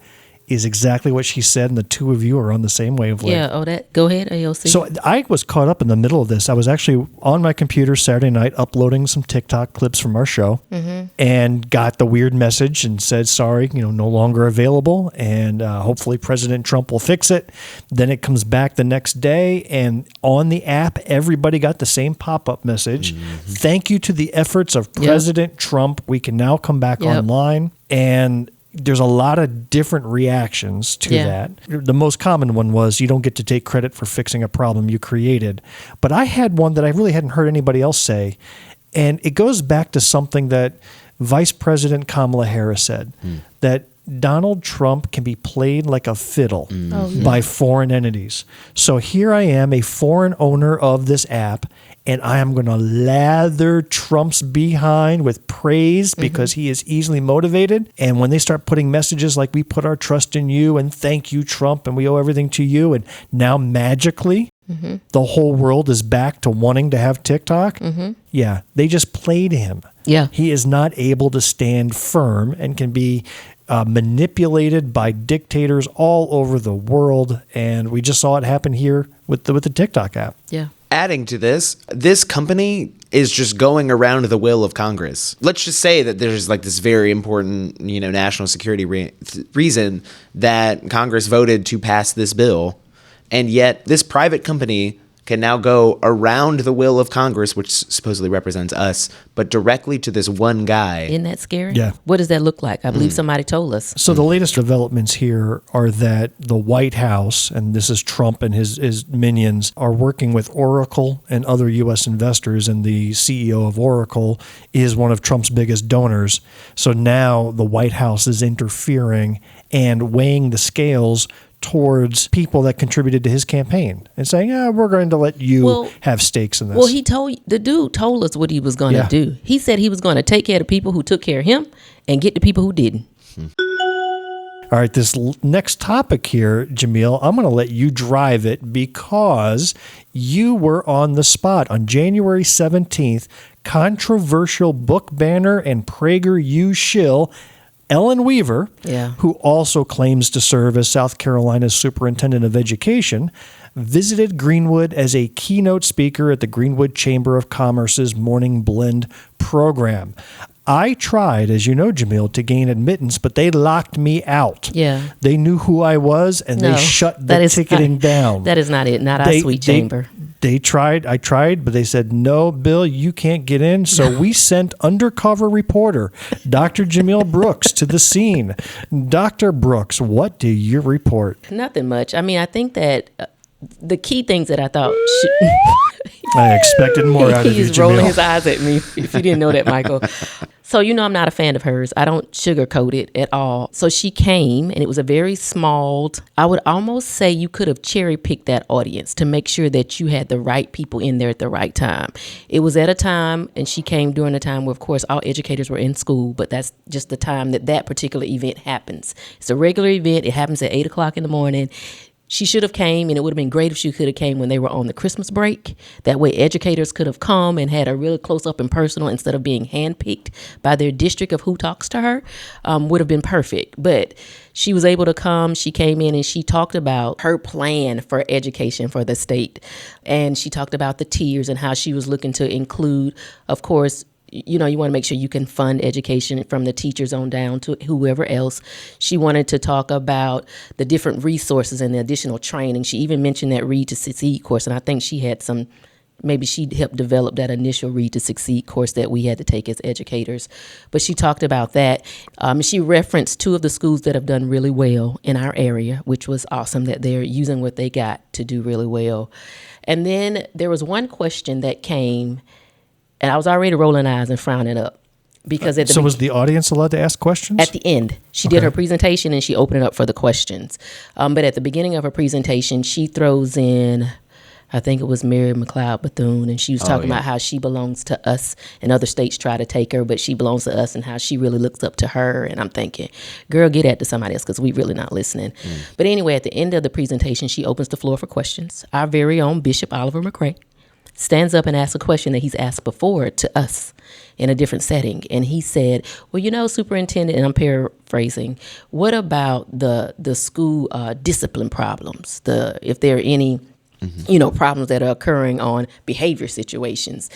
is exactly what she said, and the two of you are on the same wavelength. Yeah, go ahead, AOC. So I was caught up in the middle of this. I was actually on my computer Saturday night uploading some TikTok clips from our show and got the weird message and said, sorry, no longer available, and hopefully President Trump will fix it. Then it comes back the next day, and on the app, everybody got the same pop-up message. Thank you to the efforts of President Trump. We can now come back online. And there's a lot of different reactions to that. The most common one was you don't get to take credit for fixing a problem you created. But I had one that I really hadn't heard anybody else say, and it goes back to something that Vice President Kamala Harris said, that Donald Trump can be played like a fiddle by foreign entities. So here I am, a foreign owner of this app, and I am going to lather Trump's behind with praise because he is easily motivated. And when they start putting messages like we put our trust in you and thank you, Trump, and we owe everything to you, and now magically the whole world is back to wanting to have TikTok. Yeah, they just played him. Yeah. He is not able to stand firm and can be manipulated by dictators all over the world. And we just saw it happen here with the TikTok app. Yeah. Adding to this company is just going around the will of Congress. Let's just say that there's like this very important, national security reason that Congress voted to pass this bill, and yet this private company can now go around the will of Congress, which supposedly represents us, but directly to this one guy. Isn't that scary? Yeah. What does that look like? I believe somebody told us. So the latest developments here are that the White House, and this is Trump and his minions, are working with Oracle and other U.S. investors, and the CEO of Oracle is one of Trump's biggest donors. So now the White House is interfering and weighing the scales towards people that contributed to his campaign and saying, we're going to let you have stakes in this. Well, the dude told us what he was going to do. He said he was going to take care of the people who took care of him and get the people who didn't. All right, this next topic here, Jamil, I'm going to let you drive it because you were on the spot on January 17th, controversial book banner and PragerU shill Ellen Weaver, who also claims to serve as South Carolina's Superintendent of Education, visited Greenwood as a keynote speaker at the Greenwood Chamber of Commerce's Morning Blend program. I tried, as you know, Jamil, to gain admittance, but they locked me out. Yeah. They knew who I was, and they shut the ticketing down. That is not it. Not our sweet chamber. They tried. I tried, but they said, no, Bill, you can't get in. So we sent undercover reporter Dr. Jamil Brooks to the scene. Dr. Brooks, what do you report? Nothing much. I mean, I think that the key things that I thought I expected more out of you, Jamil. He's rolling his eyes at me, if you didn't know that, Michael. So, I'm not a fan of hers. I don't sugarcoat it at all. So she came, and it was a very small, I would almost say you could have cherry-picked that audience to make sure that you had the right people in there at the right time. It was at a time, and she came during a time where, of course, all educators were in school, but that's just the time that particular event happens. It's a regular event. It happens at 8 o'clock in the morning. She should have came, and it would have been great if she could have came when they were on the Christmas break. That way educators could have come and had a really close up and personal instead of being handpicked by their district of who talks to her. Would have been perfect. But she was able to come. She came in and she talked about her plan for education for the state. And she talked about the tiers and how she was looking to include, of course, you want to make sure you can fund education from the teachers on down to whoever else. She wanted to talk about the different resources and the additional training. She even mentioned that Read to Succeed course, and I think she had maybe she helped develop that initial Read to Succeed course that we had to take as educators. But she talked about that. She referenced 2 of the schools that have done really well in our area, which was awesome that they're using what they got to do really well. And then there was one question that came, and I was already rolling eyes and frowning up. Because was the audience allowed to ask questions? At the end. She did her presentation and she opened it up for the questions. But at the beginning of her presentation, she throws in, I think it was Mary McLeod Bethune, and she was talking about how she belongs to us and other states try to take her, but she belongs to us and how she really looks up to her. And I'm thinking, girl, get that to somebody else because we really not listening. But anyway, at the end of the presentation, she opens the floor for questions. Our very own Bishop Oliver McCray stands up and asks a question that he's asked before to us in a different setting. And he said, well, Superintendent, and I'm paraphrasing, what about the school discipline problems, if there are any, problems that are occurring on behavior situations?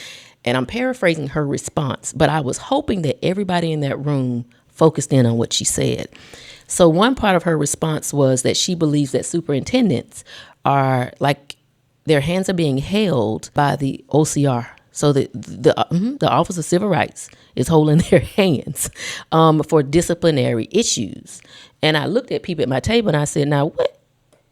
And I'm paraphrasing her response, but I was hoping that everybody in that room focused in on what she said. So one part of her response was that she believes that superintendents are like, their hands are being held by the OCR So the Office of Civil Rights is holding their hands for disciplinary issues. And I looked at people at my table and I said, now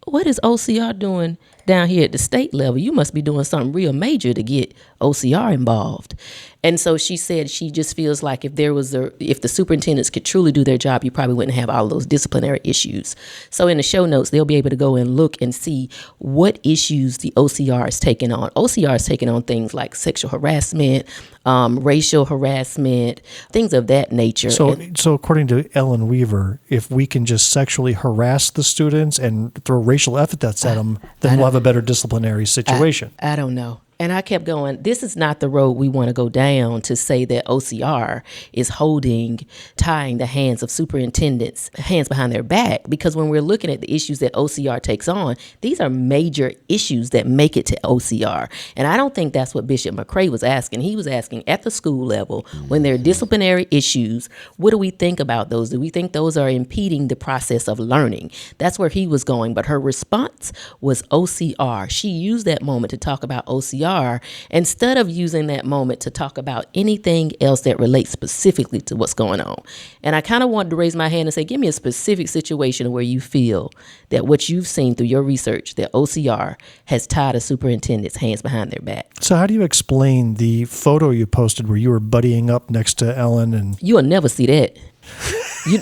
what is OCR doing down here at the state level? You must be doing something real major to get OCR involved. And so she said she just feels like if the superintendents could truly do their job, you probably wouldn't have all those disciplinary issues. So in the show notes, they'll be able to go and look and see what issues the OCR is taking on. OCR is taking on things like sexual harassment, racial harassment, things of that nature. So according to Ellen Weaver, if we can just sexually harass the students and throw racial epithets at them, then we'll have a better disciplinary situation. I don't know. And I kept going, this is not the road we want to go down, to say that OCR is tying the hands of superintendents, hands behind their back. Because when we're looking at the issues that OCR takes on, these are major issues that make it to OCR. And I don't think that's what Bishop McCrae was asking. He was asking at the school level, when there are disciplinary issues, what do we think about those? Do we think those are impeding the process of learning? That's where he was going. But her response was OCR. She used that moment to talk about OCR instead of using that moment to talk about anything else that relates specifically to what's going on. And I kind of wanted to raise my hand and say, give me a specific situation where you feel that what you've seen through your research, that OCR has tied a superintendent's hands behind their back. So how do you explain the photo you posted where you were buddying up next to Ellen? And you will never see that.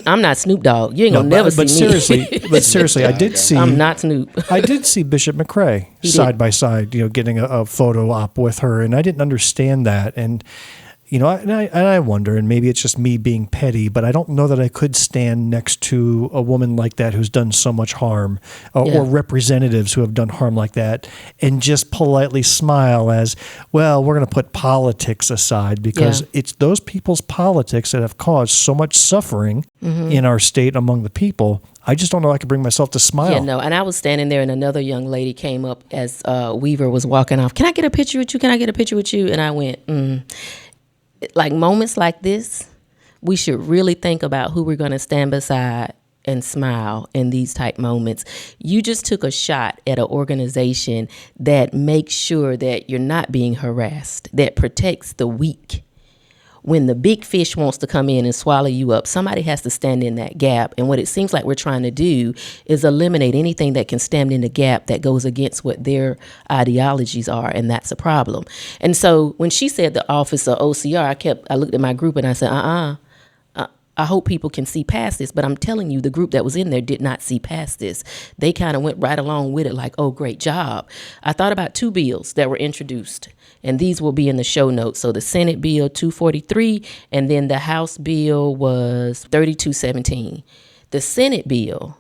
I'm not Snoop Dogg. You ain't gonna never see me. But seriously, I did see. I'm not Snoop. I did see Bishop McCrae side by side, getting a photo op with her, and I didn't understand that. And I wonder, and maybe it's just me being petty, but I don't know that I could stand next to a woman like that who's done so much harm, or representatives who have done harm like that, and just politely smile as, well, we're going to put politics aside, because it's those people's politics that have caused so much suffering in our state among the people. I just don't know I could bring myself to smile. Yeah, no, and I was standing there and another young lady came up as Weaver was walking off. Can I get a picture with you? Can I get a picture with you? And I went, Like moments like this, we should really think about who we're going to stand beside and smile in these type moments. You just took a shot at an organization that makes sure that you're not being harassed, that protects the weak. When the big fish wants to come in and swallow you up, somebody has to stand in that gap. And what it seems like we're trying to do is eliminate anything that can stand in the gap that goes against what their ideologies are, and that's a problem. And so when she said the office of OCR, I looked at my group and I said, I hope people can see past this, but I'm telling you, the group that was in there did not see past this. They kind of went right along with it like, oh, great job. I thought about two bills that were introduced, and these will be in the show notes. So the Senate Bill 243, and then the House Bill was 3217. The Senate bill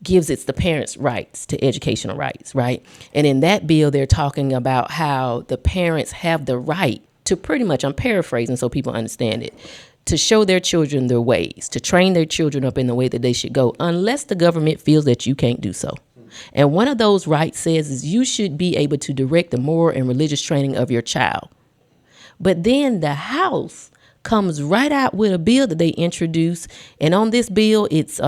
gives the parents' rights to educational rights, right? And in that bill, they're talking about how the parents have the right to pretty much, I'm paraphrasing so people understand it, to show their children their ways, to train their children up in the way that they should go, unless the government feels that you can't do so. And one of those rights says is you should be able to direct the moral and religious training of your child. But then the House comes right out with a bill that they introduce. And on this bill, it's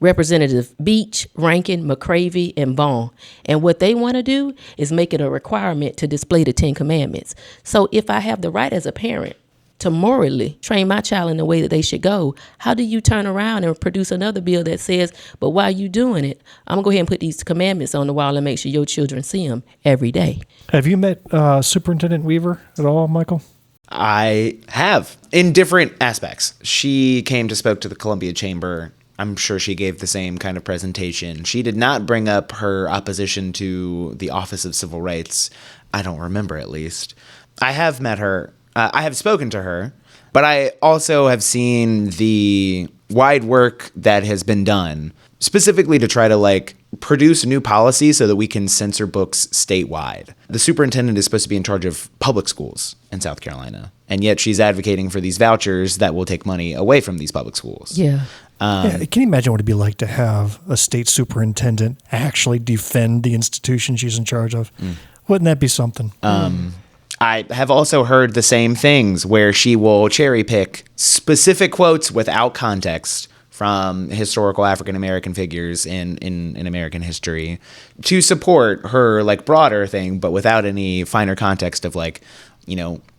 Representative Beach, Rankin, McCravey, and Vaughn. And what they want to do is make it a requirement to display the 10 Commandments. So if I have the right as a parent to morally train my child in the way that they should go, how do you turn around and produce another bill that says, but while you doing it, I'm going to go ahead and put these commandments on the wall and make sure your children see them every day? Have you met Superintendent Weaver at all, Michael? I have, in different aspects. She came to spoke to the Columbia Chamber. I'm sure she gave the same kind of presentation. She did not bring up her opposition to the Office of Civil Rights. I don't remember, at least. I have met her. I have spoken to her, but I also have seen the wide work that has been done specifically to try to produce new policy so that we can censor books statewide. The superintendent is supposed to be in charge of public schools in South Carolina, and yet she's advocating for these vouchers that will take money away from these public schools. Yeah. Can you imagine what it'd be like to have a state superintendent actually defend the institution she's in charge of? Wouldn't that be something? I have also heard the same things where she will cherry pick specific quotes without context from historical African-American figures in American history to support her broader thing, but without any finer context of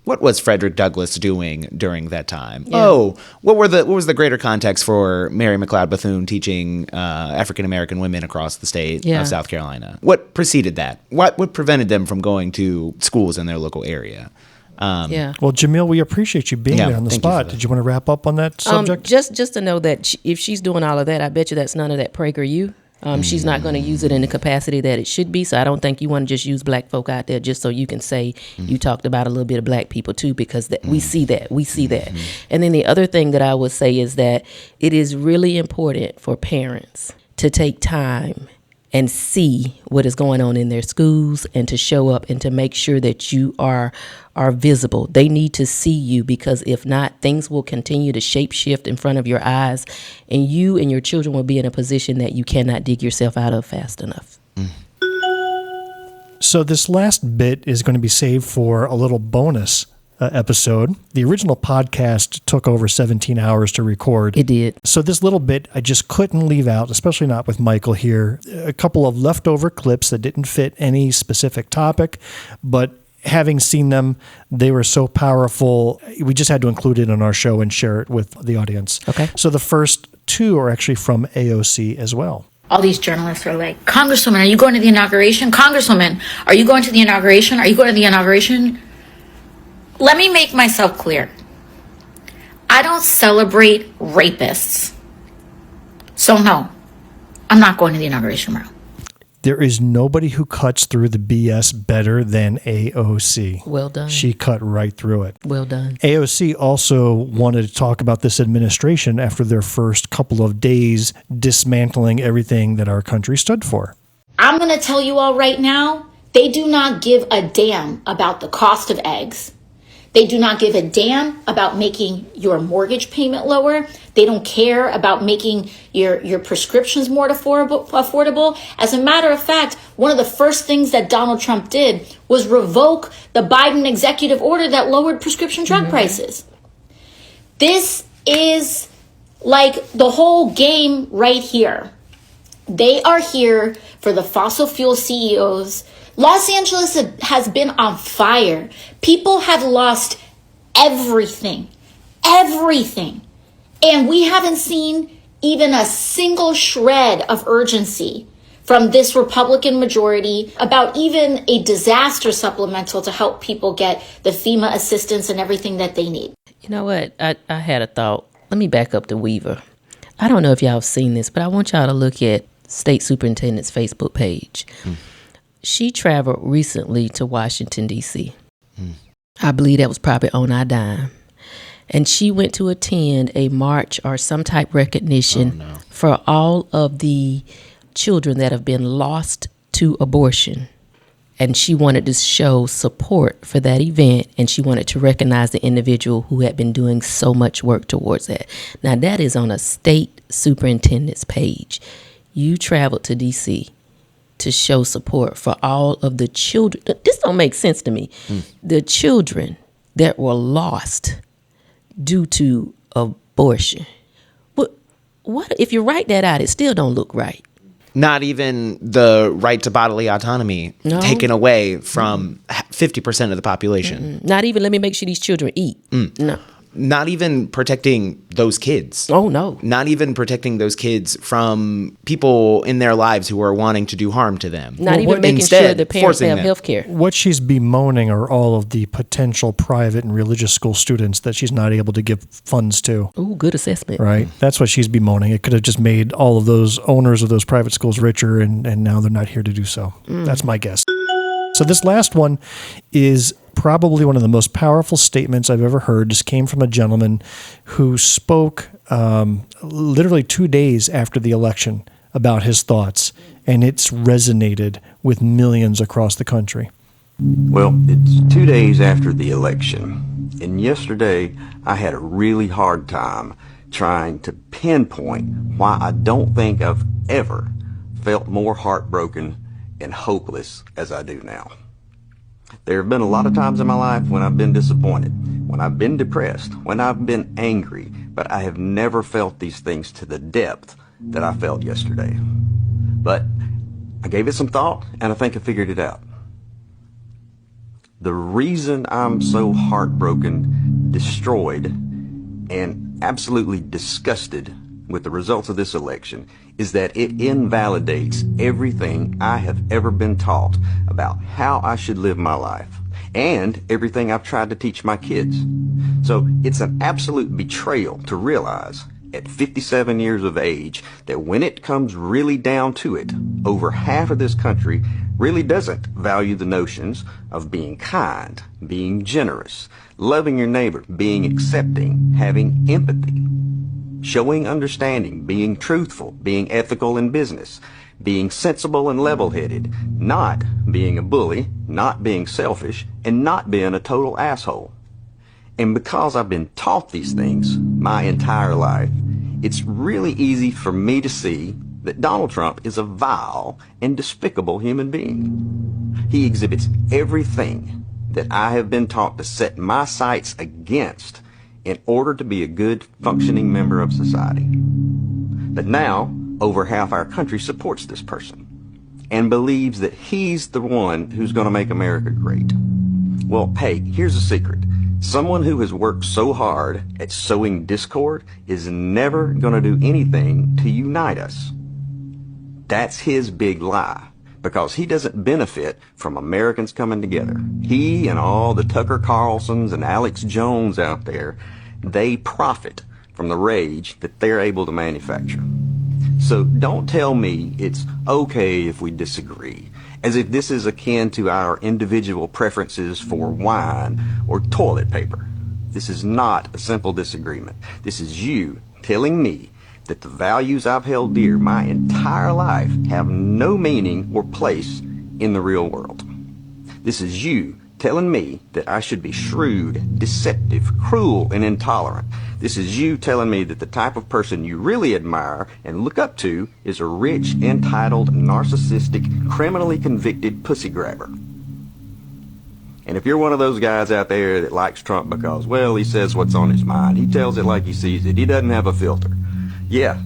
what was Frederick Douglass doing during that time? Yeah. Oh, what was the greater context for Mary McLeod Bethune teaching African American women across the state of South Carolina? What preceded that? What prevented them from going to schools in their local area? Well, Jamil, we appreciate you being there on the spot. Did you want to wrap up on that subject? Just to know that if she's doing all of that, I bet you that's none of that PragerU. She's not going to use it in the capacity that it should be. So I don't think you want to just use black folk out there just so you can say you talked about a little bit of black people too, because we see that. And then the other thing that I would say is that it is really important for parents to take time and see what is going on in their schools and to show up and to make sure that you are visible. They need to see you, because if not, things will continue to shape shift in front of your eyes, and you and your children will be in a position that you cannot dig yourself out of fast enough. So this last bit is going to be saved for a little bonus episode. The original podcast took over 17 hours to record. It did. So this little bit I just couldn't leave out, especially not with Michael here. A couple of leftover clips that didn't fit any specific topic, but having seen them, they were so powerful, we just had to include it in our show and share it with the audience. Okay. So the first two are actually from AOC as well. All these journalists are like, Congresswoman, are you going to the inauguration? Congresswoman, are you going to the inauguration? Are you going to the inauguration? Let me make myself clear. I don't celebrate rapists. So no, I'm not going to the inauguration tomorrow. There is nobody who cuts through the BS better than AOC. Well done. She cut right through it. Well done. AOC also wanted to talk about this administration after their first couple of days dismantling everything that our country stood for. I'm going to tell you all right now, they do not give a damn about the cost of eggs. They do not give a damn about making your mortgage payment lower. They don't care about making your prescriptions more affordable. As a matter of fact, one of the first things that Donald Trump did was revoke the Biden executive order that lowered prescription drug prices. This is like the whole game right here. They are here for the fossil fuel CEOs. Los Angeles has been on fire. People have lost everything. And we haven't seen even a single shred of urgency from this Republican majority about even a disaster supplemental to help people get the FEMA assistance and everything that they need. You know what? I had a thought. Let me back up to Weaver. I don't know if y'all have seen this, but I want y'all to look at State Superintendent's Facebook page. She traveled recently to Washington, D.C. I believe that was probably on our dime. And she went to attend a march or some type recognition for all of the children that have been lost to abortion. And she wanted to show support for that event, and she wanted to recognize the individual who had been doing so much work towards that. Now, that is on a state superintendent's page. You traveled to D.C. to show support for all of the children. This don't make sense to me. The children that were lost due to abortion. What if you write that out, it still don't look right. Not even the right to bodily autonomy taken away from 50% of the population. Not even let me make sure these children eat. No. Not even protecting those kids. Oh, no. Not even protecting those kids from people in their lives who are wanting to do harm to them. Not even making sure the parents have health care. What she's bemoaning are all of the potential private and religious school students that she's not able to give funds to. Ooh, good assessment. Right? That's what she's bemoaning. It could have just made all of those owners of those private schools richer, and now they're not here to do so. That's my guess. So this last one is probably one of the most powerful statements I've ever heard. Just came from a gentleman who spoke literally 2 days after the election about his thoughts, and it's resonated with millions across the country. Well, it's 2 days after the election, and yesterday I had a really hard time trying to pinpoint why I don't think I've ever felt more heartbroken and hopeless as I do now. There have been a lot of times in my life when I've been disappointed, when I've been depressed, when I've been angry, but I have never felt these things to the depth that I felt yesterday. But I gave it some thought, and I think I figured it out. The reason I'm so heartbroken, destroyed, and absolutely disgusted with the results of this election is that it invalidates everything I have ever been taught about how I should live my life and everything I've tried to teach my kids. So it's an absolute betrayal to realize at 57 years of age that when it comes really down to it, over half of this country really doesn't value the notions of being kind, being generous, loving your neighbor, being accepting, having empathy, showing understanding, being truthful, being ethical in business, being sensible and level-headed, not being a bully, not being selfish, and not being a total asshole. And because I've been taught these things my entire life, it's really easy for me to see that Donald Trump is a vile and despicable human being. He exhibits everything that I have been taught to set my sights against in order to be a good, functioning member of society. But now, over half our country supports this person and believes that he's the one who's going to make America great. Well, hey, here's a secret. Someone who has worked so hard at sowing discord is never going to do anything to unite us. That's his big lie, because he doesn't benefit from Americans coming together. He and all the Tucker Carlsons and Alex Jones out there, they profit from the rage that they're able to manufacture. So don't tell me it's okay if we disagree, as if this is akin to our individual preferences for wine or toilet paper. This is not a simple disagreement. This is you telling me that the values I've held dear my entire life have no meaning or place in the real world. This is you telling me that I should be shrewd, deceptive, cruel, and intolerant. This is you telling me that the type of person you really admire and look up to is a rich, entitled, narcissistic, criminally convicted pussy grabber. And if you're one of those guys out there that likes Trump because, well, he says what's on his mind, he tells it like he sees it, he doesn't have a filter. Yeah,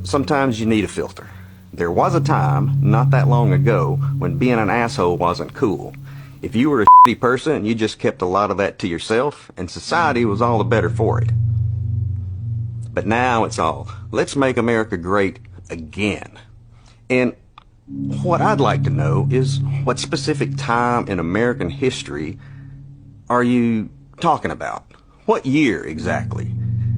sometimes you need a filter. There was a time, not that long ago, when being an asshole wasn't cool. If you were a shitty person, you just kept a lot of that to yourself, and society was all the better for it. But now it's all, let's make America great again. And what I'd like to know is, what specific time in American history are you talking about? What year exactly?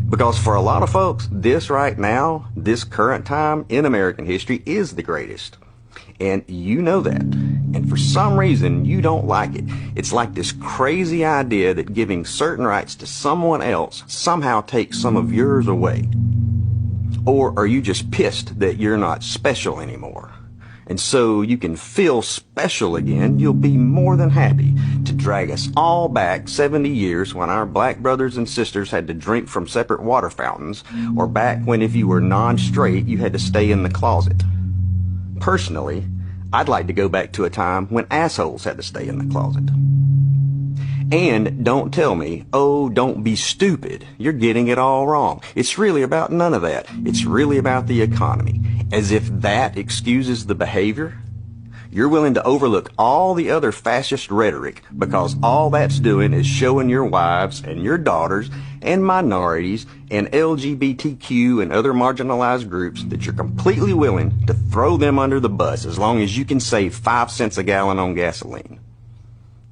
Because for a lot of folks, this right now, this current time in American history is the greatest. And you know that. And for some reason, you don't like it. It's like this crazy idea that giving certain rights to someone else somehow takes some of yours away. Or are you just pissed that you're not special anymore? And so you can feel special again, you'll be more than happy to drag us all back 70 years when our black brothers and sisters had to drink from separate water fountains, or back when if you were non-straight, you had to stay in the closet. Personally, I'd like to go back to a time when assholes had to stay in the closet. And don't tell me, oh, don't be stupid. You're getting it all wrong. It's really about none of that. It's really about the economy. As if that excuses the behavior. You're willing to overlook all the other fascist rhetoric because all that's doing is showing your wives and your daughters and minorities and LGBTQ and other marginalized groups that you're completely willing to throw them under the bus as long as you can save 5 cents a gallon on gasoline.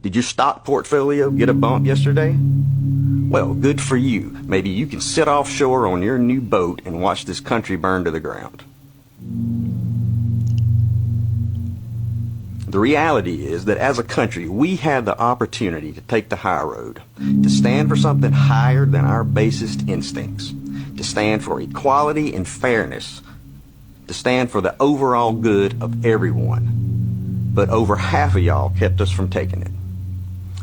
Did your stock portfolio get a bump yesterday? Well, good for you. Maybe you can sit offshore on your new boat and watch this country burn to the ground. The reality is that as a country, we had the opportunity to take the high road, to stand for something higher than our basest instincts, to stand for equality and fairness, to stand for the overall good of everyone. But over half of y'all kept us from taking it.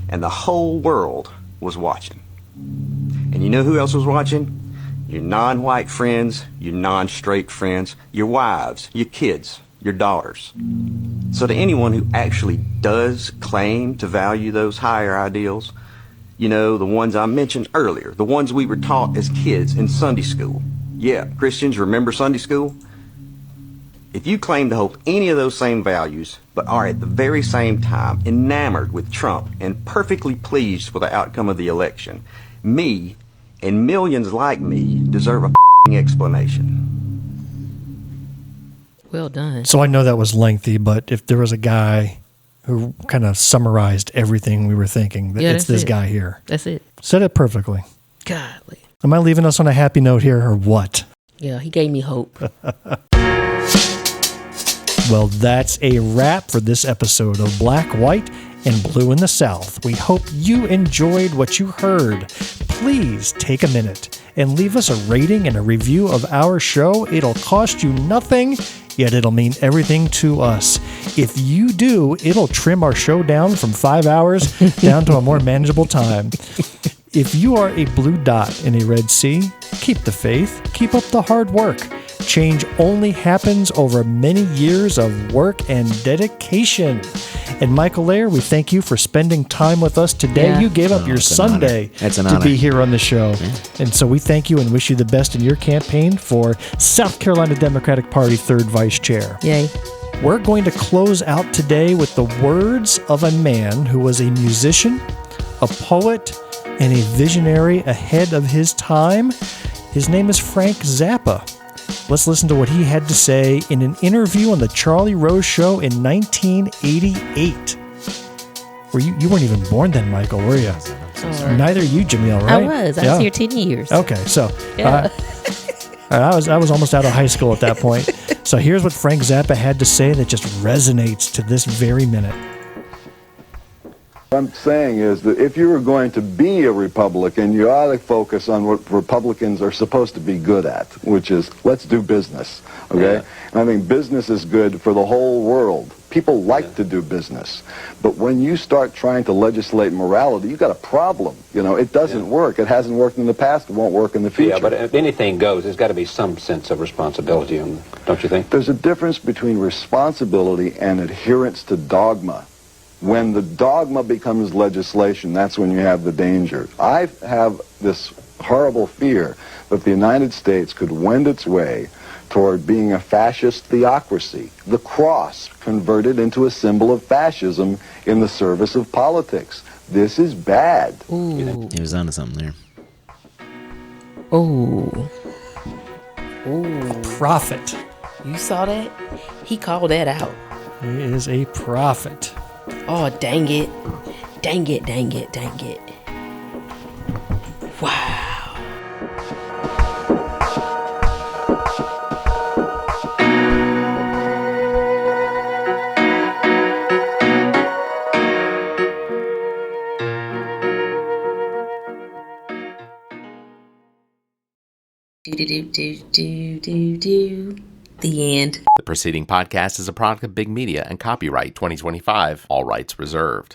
And the whole world was watching. And you know who else was watching? Your non-white friends, your non-straight friends, your wives, your kids, your daughters. So to anyone who actually does claim to value those higher ideals, you know, the ones I mentioned earlier, the ones we were taught as kids in Sunday school. Yeah, Christians, remember Sunday school? If you claim to hold any of those same values, but are at the very same time enamored with Trump and perfectly pleased with the outcome of the election, me and millions like me deserve a explanation. Well done. So I know that was lengthy, but if there was a guy who kind of summarized everything we were thinking, it's this guy here. That's it. Said it perfectly. Golly. Am I leaving us on a happy note here or what? Yeah, he gave me hope. Well, that's a wrap for this episode of Black, White, and Blue in the South. We hope you enjoyed what you heard. Please take a minute and leave us a rating and a review of our show. It'll cost you nothing, yet it'll mean everything to us. If you do, it'll trim our show down from 5 hours down to a more manageable time. If you are a blue dot in a red sea, keep the faith, keep up the hard work. Change only happens over many years of work and dedication. And Michael Lair, we thank you for spending time with us today. Yeah. You gave up your Sunday to be here on the show. Yeah. And so we thank you and wish you the best in your campaign for South Carolina Democratic Party 3rd Vice Chair. Yay. We're going to close out today with the words of a man who was a musician, a poet, and a visionary ahead of his time. His name is Frank Zappa. Let's listen to what he had to say in an interview on The Charlie Rose Show in 1988. You weren't even born then, Michael, were you? Neither you, Jamil, right? I was here 10 years. Okay, so I was almost out of high school at that point. So here's what Frank Zappa had to say that just resonates to this very minute. What I'm saying is that if you were going to be a Republican, you ought to focus on what Republicans are supposed to be good at, which is let's do business, okay? Yeah. And I think business is good for the whole world. People like to do business. But when you start trying to legislate morality, you've got a problem. You know, it doesn't work. It hasn't worked in the past. It won't work in the future. Yeah, but if anything goes, there's got to be some sense of responsibility, don't you think? There's a difference between responsibility and adherence to dogma. When the dogma becomes legislation, that's when you have the danger. I have this horrible fear that the United States could wend its way toward being a fascist theocracy, the cross converted into a symbol of fascism in the service of politics. This is bad. Ooh. He was onto something there. Ooh. Ooh. Prophet. You saw that? He called that out. He is a prophet. Oh, dang it. Dang it, dang it, dang it. Wow. The end. The preceding podcast is a product of Big Media and copyright 2025. All rights reserved.